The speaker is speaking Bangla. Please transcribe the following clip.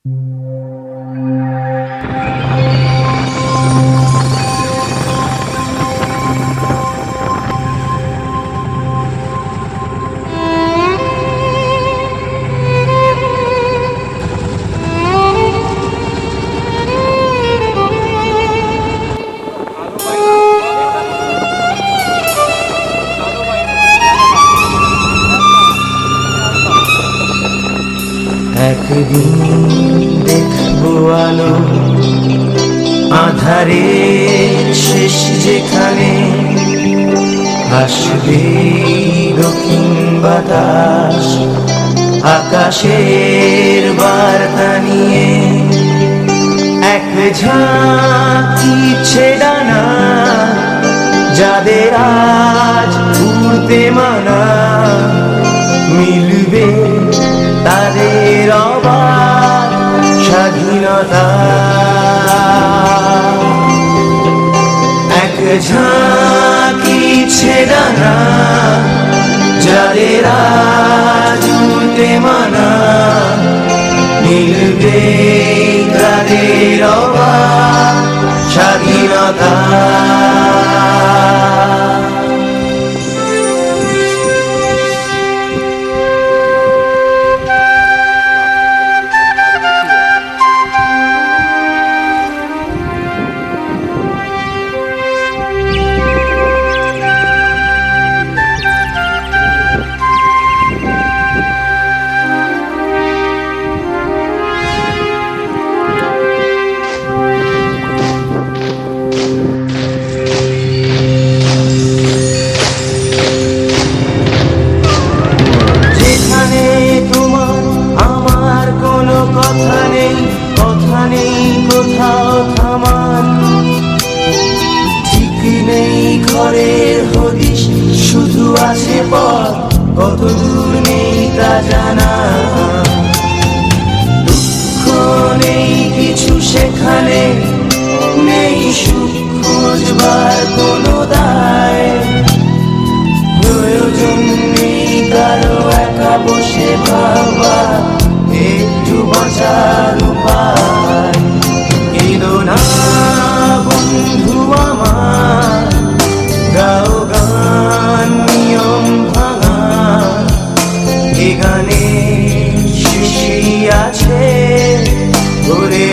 একদিন দেখবো আলো আধারের শেষ যেখানে, আসবে দক্ষিণ বাতাস আকাশের বার্তা নিয়ে। এক ঝাঁকি ছেড়ানা যাদের আজ উড়তে মানা, মিলবে তাদের অবাক স্বাধীনতা। এক ঝাঁকি ছেড়ানা যাদের আজ উড়তে মানা, মিলবে তাদের অবাক স্বাধীনতা। কোথাও থামান, ঠিক নেই ঘরের হদিশ, শুধু আছে পথ কত দূর নেই তা জানা। দুঃখ নেই কিছু সেখানে, নেই সুখ খোঁজবার কোনো দায়, প্রয়োজন নেই কারো একা বসে ভাবা একটু বাঁচার উপায়। এলো না বন্ধু আমার, গাও গান নিয়ম ভাঙা, এ গানে শেষেই আছে ভরে